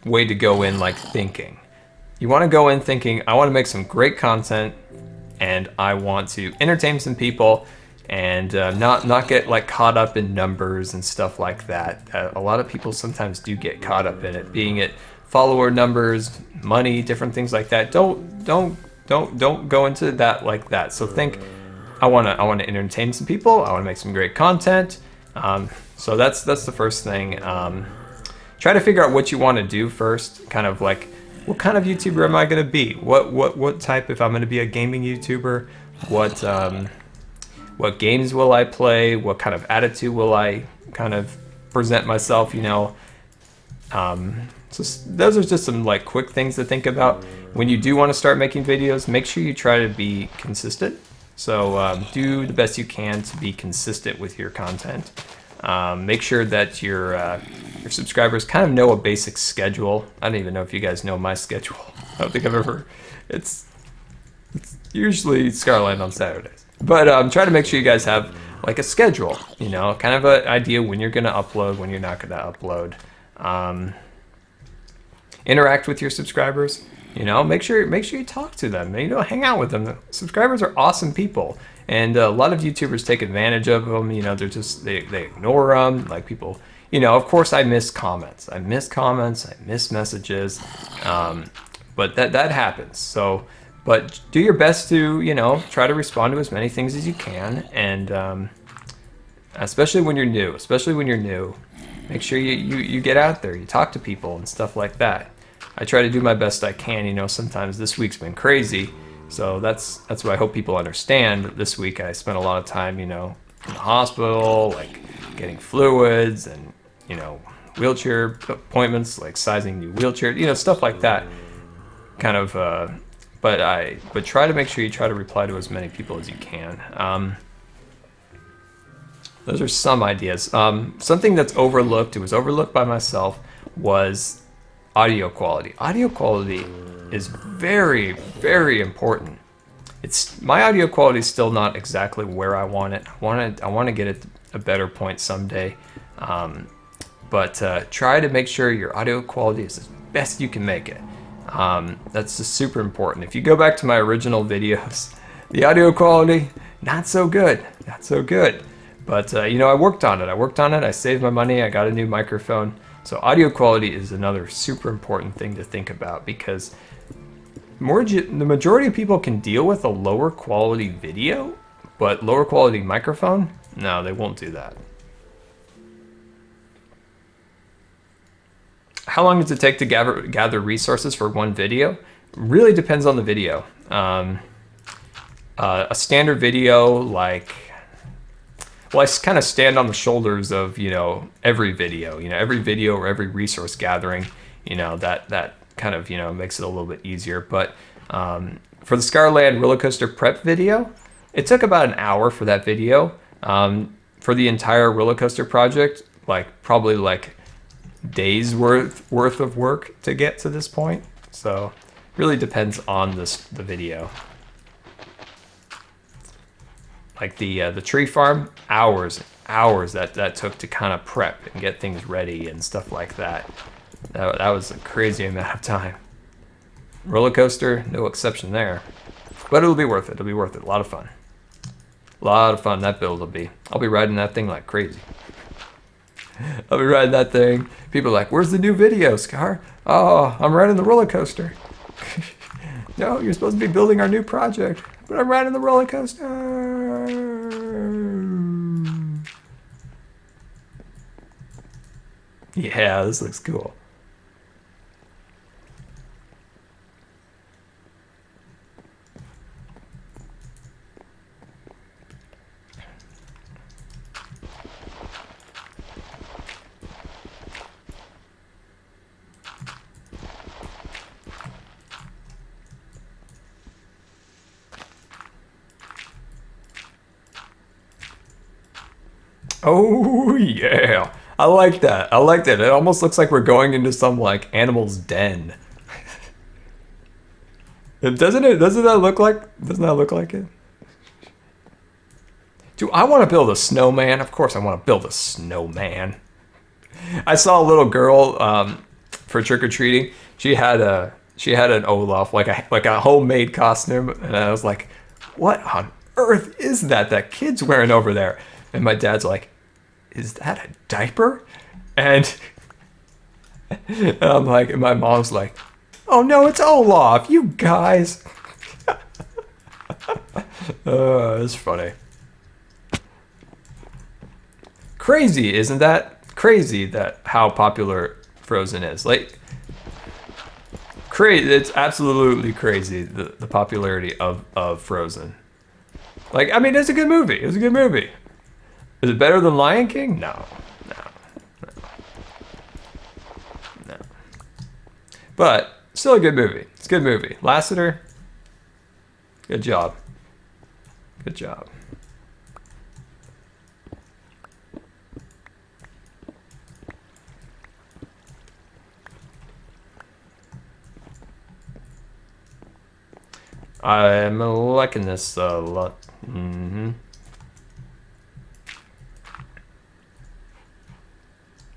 way to go in, like thinking. You want to go in thinking, I want to make some great content, and I want to entertain some people, and not get like caught up in numbers and stuff like that. A lot of people sometimes do get caught up in it, being it follower numbers, money, different things like that. Don't go into that like that. So think, I want to entertain some people. I want to make some great content. So that's the first thing. Try to figure out what you want to do first. Kind of like, what kind of YouTuber am I going to be? What type? If I'm going to be a gaming YouTuber, what games will I play? What kind of attitude will I kind of present myself? So those are just some like quick things to think about. When you do want to start making videos, make sure you try to be consistent. So do the best you can to be consistent with your content. Make sure that your subscribers kind of know a basic schedule. I don't even know if you guys know my schedule. I don't think I've ever. It's usually Scarland on Saturdays. But try to make sure you guys have like a schedule, you know, kind of an idea when you're going to upload, when you're not going to upload. Interact with your subscribers, you know, make sure you talk to them, you know, hang out with them. The subscribers are awesome people, and a lot of YouTubers take advantage of them. You know, they're just they ignore them. Like people, you know, of course I miss comments, I miss messages, but that happens. So but do your best to, you know, try to respond to as many things as you can, and especially when you're new, make sure you get out there, you talk to people and stuff like that. I try to do my best I can. You know, sometimes this week's been crazy, so that's what I hope people understand. This week I spent a lot of time, you know, in the hospital, like getting fluids and, you know, wheelchair appointments, like sizing new wheelchairs, you know, stuff like that. Kind of, but try to make sure you try to reply to as many people as you can. Those are some ideas. Something that's overlooked, it was overlooked by myself, was audio quality. Audio quality is very, very important. My audio quality is still not exactly where I want it. I want to get it a better point someday. But try to make sure your audio quality is as best you can make it. That's just super important. If you go back to my original videos, the audio quality, not so good. But you know, I worked on it. I saved my money. I got a new microphone. So audio quality is another super important thing to think about, because the majority of people can deal with a lower quality video, but lower quality microphone, no, they won't do that. How long does it take to gather resources for one video? Really depends on the video. A standard video, like, well, I kind of stand on the shoulders of, you know, every video or every resource gathering, you know, that kind of, you know, makes it a little bit easier. But for the Scarland roller coaster prep video, it took about an hour for that video. For the entire roller coaster project, like probably like days worth of work to get to this point. So really depends on the video. Like the tree farm, hours that took to kind of prep and get things ready and stuff like that. That was a crazy amount of time. Roller coaster, no exception there. But it'll be worth it. A lot of fun. That build will be. I'll be riding that thing like crazy. I'll be riding that thing. People are like, "Where's the new video, Scar?" "Oh, I'm riding the roller coaster." "No, you're supposed to be building our new project, but I'm riding the roller coaster." Yeah, this looks cool. Oh yeah, I like that. It almost looks like we're going into some like animal's den. Doesn't that look like it? Do I want to build a snowman? Of course I want to build a snowman. I saw a little girl for trick-or-treating. She had an Olaf, like a homemade costume, and I was like, "What on earth is that kid's wearing over there?" And my dad's like, "Is that a diaper?" And I'm like, and my mom's like, "Oh no, it's Olaf, you guys." It's funny. Crazy, isn't that? Crazy that how popular Frozen is. Like, crazy. It's absolutely crazy, the popularity of Frozen. Like, I mean, it's a good movie. Is it better than Lion King? No. But still a good movie. It's a good movie. Lasseter, good job. I'm liking this a lot. Mm-hmm.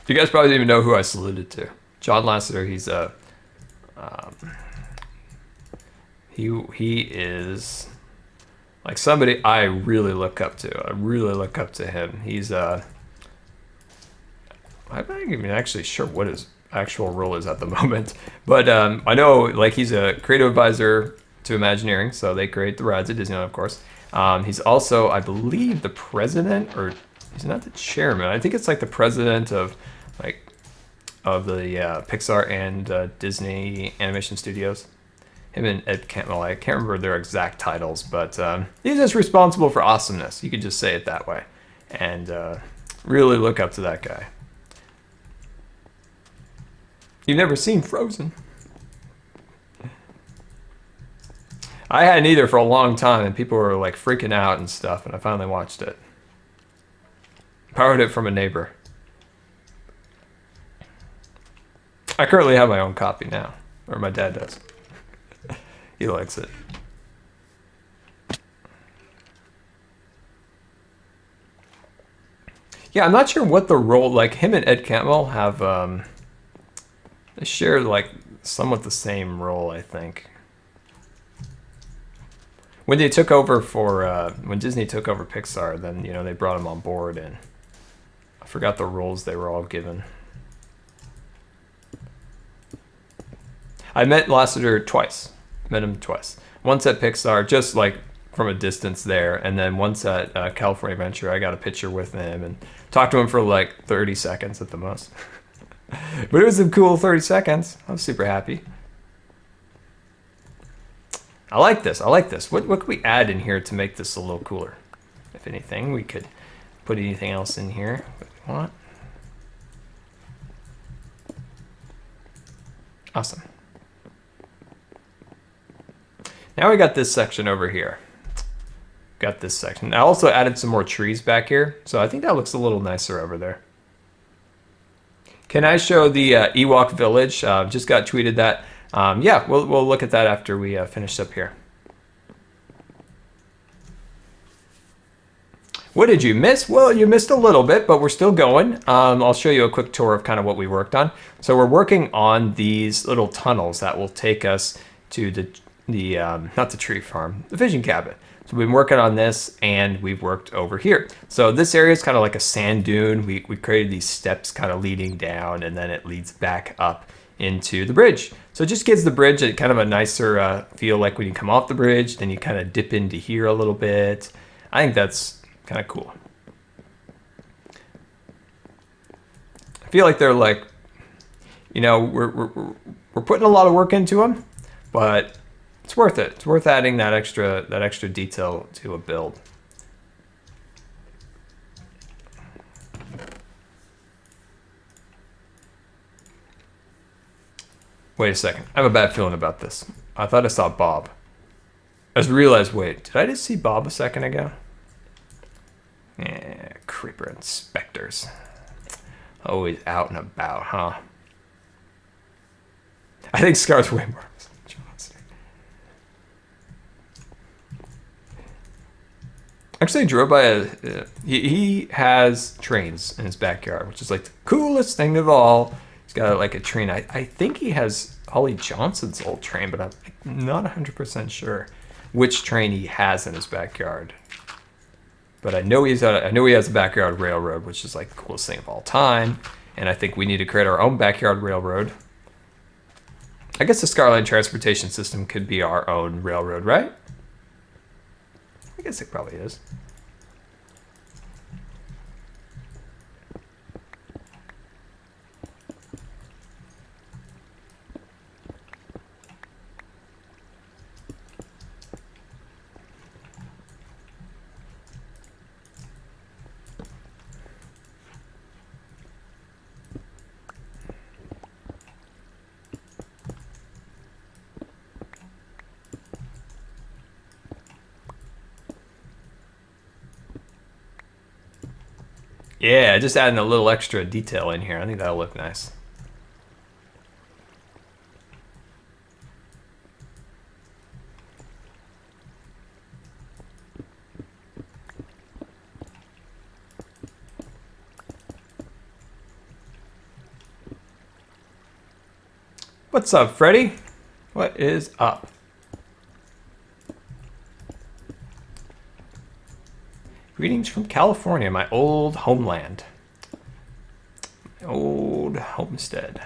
You guys probably didn't even know who I saluted to. John Lasseter, he's a... he is like somebody I really look up to. I really look up to him. He's I'm not even actually sure what his actual role is at the moment, but I know like he's a creative advisor to Imagineering, so they create the rides at Disneyland, of course. He's also, I believe, the president, or he's not the chairman. I think it's like the president of like of the Pixar and Disney Animation Studios. Him and Ed Catmull, I can't remember their exact titles, but he's just responsible for awesomeness. You could just say it that way. And really look up to that guy. You've never seen Frozen? I hadn't either for a long time, and people were like freaking out and stuff, and I finally watched it. Borrowed it from a neighbor. I currently have my own copy now, or my dad does. He likes it. Yeah, I'm not sure what the role, like him and Ed Catmull have, they share like somewhat the same role, I think. When they took over for, when Disney took over Pixar, then, you know, they brought him on board, and I forgot the roles they were all given. I met Lasseter twice. Met him twice. Once at Pixar, just like from a distance there, and then once at California Adventure, I got a picture with him and talked to him for like 30 seconds at the most. But it was a cool 30 seconds. I was super happy. I like this. I like this. What could we add in here to make this a little cooler? If anything, we could put anything else in here that we want. Awesome. Now we got this section over here. Got this section. I also added some more trees back here, so I think that looks a little nicer over there. Can I show the Ewok Village? Just got tweeted that. Yeah, we'll look at that after we finish up here. What did you miss? Well, you missed a little bit, but we're still going. I'll show you a quick tour of kind of what we worked on. So we're working on these little tunnels that will take us to the not the tree farm, the fishing cabin. So we've been working on this, and we've worked over here. So this area is kind of like a sand dune. We created these steps kind of leading down, and then it leads back up into the bridge. So it just gives the bridge a kind of a nicer feel, like when you come off the bridge, then you kind of dip into here a little bit. I think that's kind of cool. I feel like they're like, you know, we're putting a lot of work into them, but it's worth it. It's worth adding that extra detail to a build. Wait a second. I have a bad feeling about this. I thought I saw Bob. I just realized, wait, did I just see Bob a second ago? Yeah, creeper inspectors. Always out and about, huh? I think Scar's way more. Actually, I drove by he has trains in his backyard, which is like the coolest thing of all. He's got like a train. I think he has Ollie Johnson's old train, but I'm not 100% sure which train he has in his backyard. But I know he has a backyard railroad, which is like the coolest thing of all time. And I think we need to create our own backyard railroad. I guess the Scarland transportation system could be our own railroad, right? I guess it probably is. Yeah, just adding a little extra detail in here. I think that'll look nice. What's up, Freddy? What is up? Greetings from California, my old homeland. My old homestead.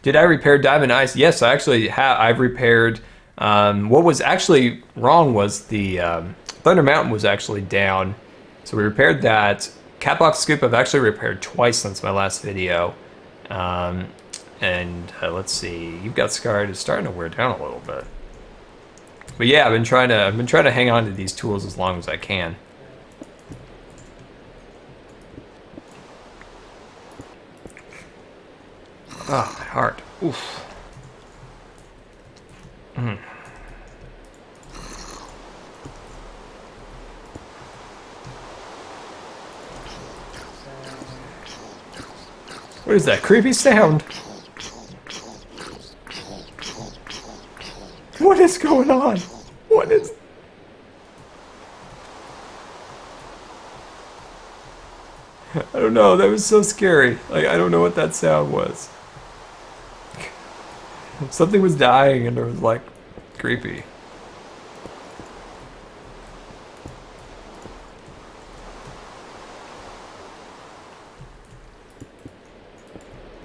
Did I repair Diamond Ice? Yes, I actually have. I've repaired. What was actually wrong was the Thunder Mountain was actually down. So we repaired that. Catbox Scoop I've actually repaired twice since my last video. Let's see. You've got Scarred. It's starting to wear down a little bit. But yeah, I've been trying to hang on to these tools as long as I can. Oh, my heart. Oof. What is that creepy sound? What is going on? What is... I don't know, that was so scary. Like, I don't know what that sound was. Something was dying and it was like creepy.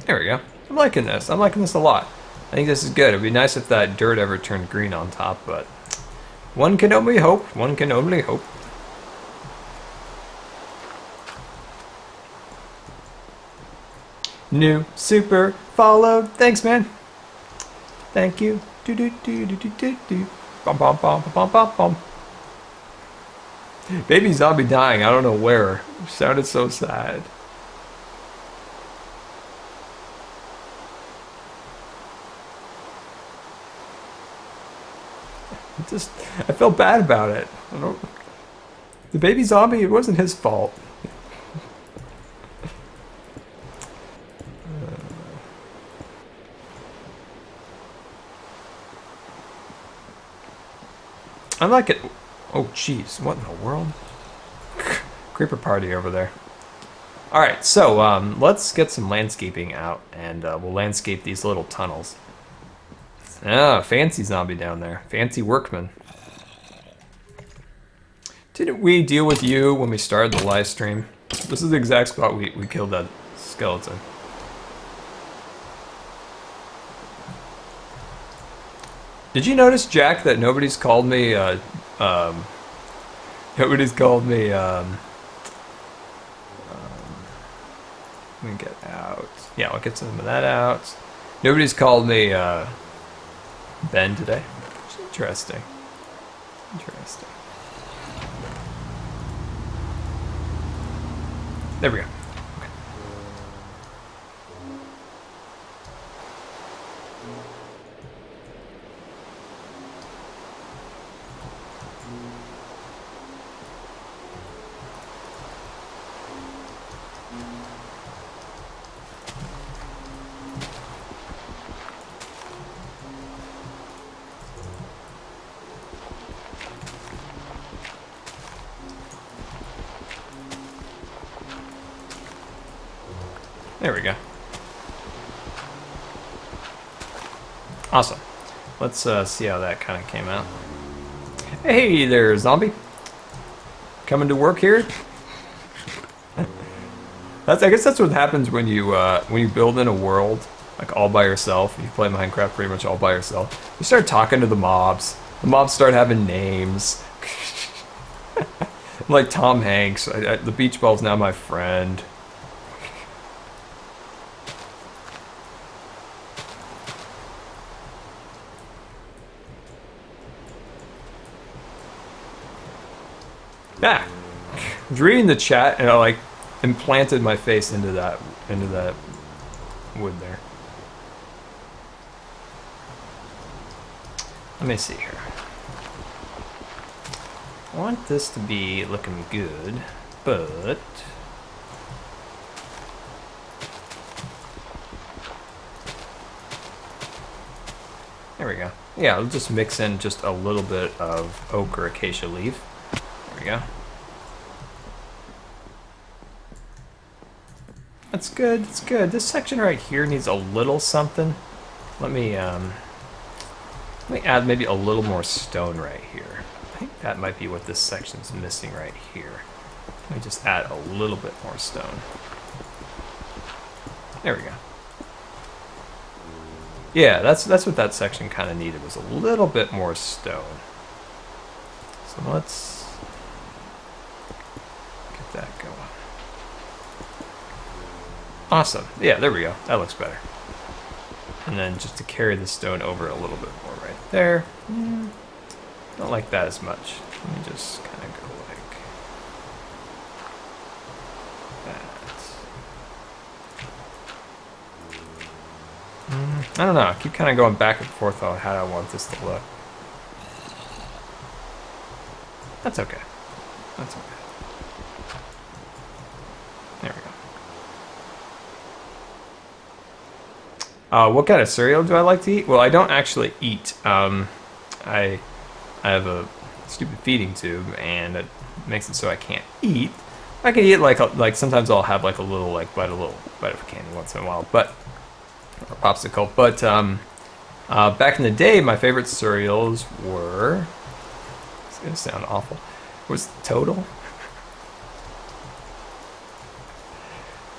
There we go. I'm liking this. I'm liking this a lot. I think this is good. It'd be nice if that dirt ever turned green on top, but one can only hope. One can only hope. New super followed. Thanks, man. Thank you. Do do do do do do do. Bum bum bum bum bum bum. Baby zombie dying. I don't know where. It sounded so sad. I felt bad about it. The baby zombie, it wasn't his fault. I like it. Oh, jeez. What in the world? Creeper party over there. Alright, so let's get some landscaping out, and we'll landscape these little tunnels. Ah, fancy zombie down there. Fancy workman. Didn't we deal with you when we started the live stream? This is the exact spot we killed that skeleton. Did you notice, Jack, that nobody's called me, nobody's called me, let me get out. Yeah, I'll get some of that out. Nobody's called me, Ben today. Which is interesting. Interesting. There we go. Okay. There we go. Awesome. Let's see how that kind of came out. Hey there, zombie. Coming to work here? I guess that's what happens when you build in a world like all by yourself. You play Minecraft pretty much all by yourself. You start talking to the mobs. The mobs start having names. Like Tom Hanks. The beach ball's now my friend. Ah, I was reading the chat and I like implanted my face into that wood there. Let me see here. I want this to be looking good, but there we go. Yeah, I'll just mix in just a little bit of oak or acacia leaf. There we go. That's good. That's good. This section right here needs a little something. Let me add maybe a little more stone right here. I think that might be what this section's missing right here. Let me just add a little bit more stone. There we go. Yeah, that's what that section kind of needed, was a little bit more stone. So let's get that going. Awesome. Yeah, there we go. That looks better. And then just to carry the stone over a little bit more right there. Don't like that as much. Let me just kind of go like that. I don't know. I keep kind of going back and forth on how I want this to look. That's okay. That's okay. There we go. What kind of cereal do I like to eat? Well, I don't actually eat. I have a stupid feeding tube, and it makes it so I can't eat. I can eat like sometimes I'll have like a little bite of candy once in a while, or popsicle. But back in the day, my favorite cereals were. It's gonna sound awful. Was Total.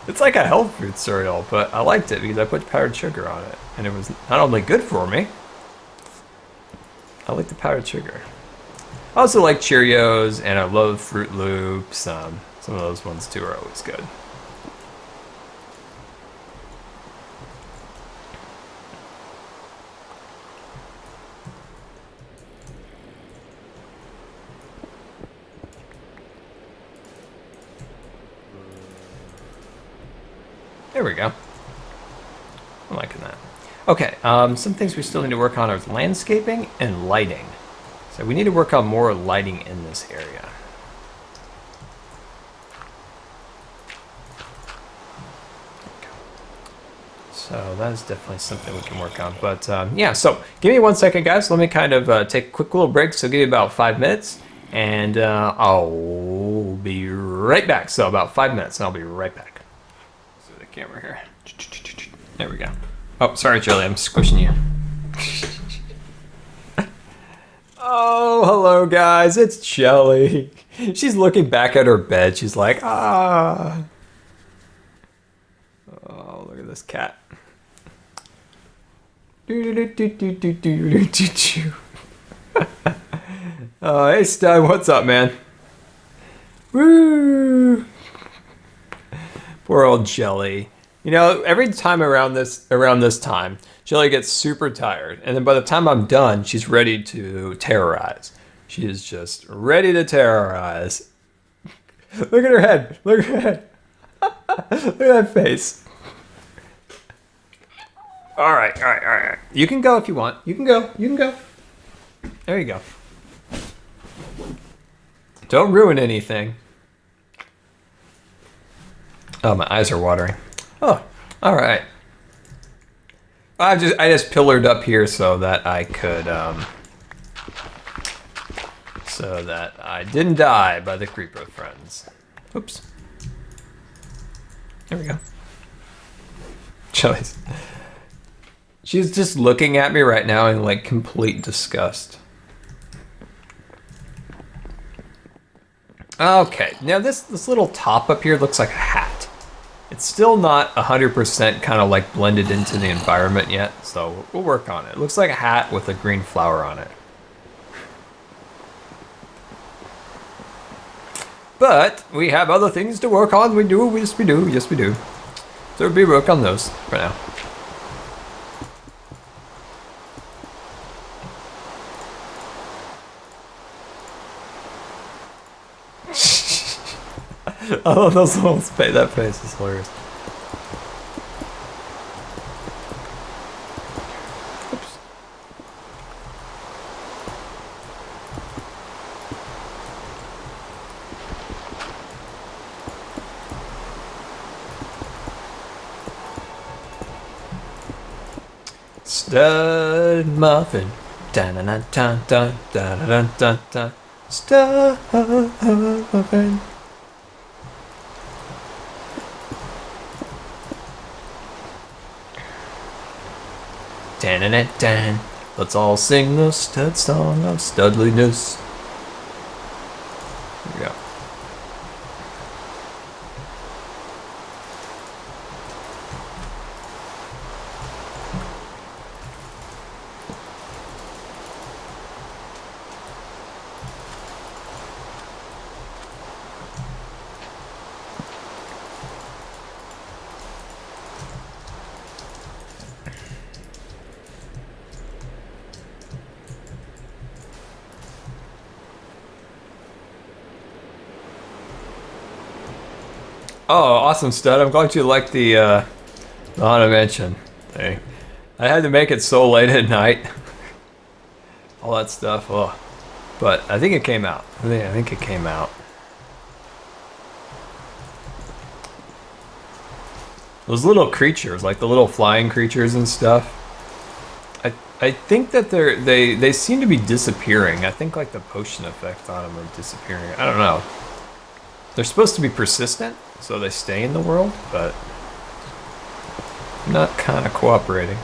It's like a health food cereal, but I liked it because I put powdered sugar on it, and it was not only good for me. I like the powdered sugar. I also like Cheerios, and I love Fruit Loops. Some of those ones too are always good. There we go. I'm liking that. Okay, some things we still need to work on are landscaping and lighting. So we need to work on more lighting in this area. So that is definitely something we can work on. But yeah, so give me 1 second, guys. Let me kind of take a quick little break. So give me about 5 minutes, and I'll be right back. So about 5 minutes, and I'll be right back. So the camera here. There we go. Oh, sorry, Jellie, I'm squishing you. Oh, hello, guys. It's Jellie. She's looking back at her bed. She's like, ah. Oh, look at this cat. Oh, hey, Stein, what's up, man? Woo! Poor old Jellie. You know, every time around this time, Jellie gets super tired, and then by the time I'm done, she's ready to terrorize. She is just ready to terrorize. Look at her head. Look at her head. Look at that face. All right. You can go if you want. You can go. There you go. Don't ruin anything. Oh, my eyes are watering. Oh, all right. I just pillared up here so that I could, so that I didn't die by the creeper friends. Oops. There we go. She's just looking at me right now in like complete disgust. Okay, now this little top up here looks like a hat. It's still not 100% kind of like blended into the environment yet, so we'll work on it. It looks like a hat with a green flower on it. But we have other things to work on. Yes we do. So we'll work on those for now. Oh, those little that face is hilarious. Oops. Stud muffin. Dun dun dun dun dun dun dun dun. Stud muffin. Dan. Let's all sing the stud song of studliness. Here we go. Oh, awesome, Stud. I'm glad you liked the Haunted Mansion thing. I had to make it so late at night. All that stuff. Oh. But I think it came out. I think it came out. Those little creatures, like the little flying creatures and stuff. I think that they seem to be disappearing. I think like the potion effect on them are disappearing. I don't know. They're supposed to be persistent, so they stay in the world, but not kind of cooperating.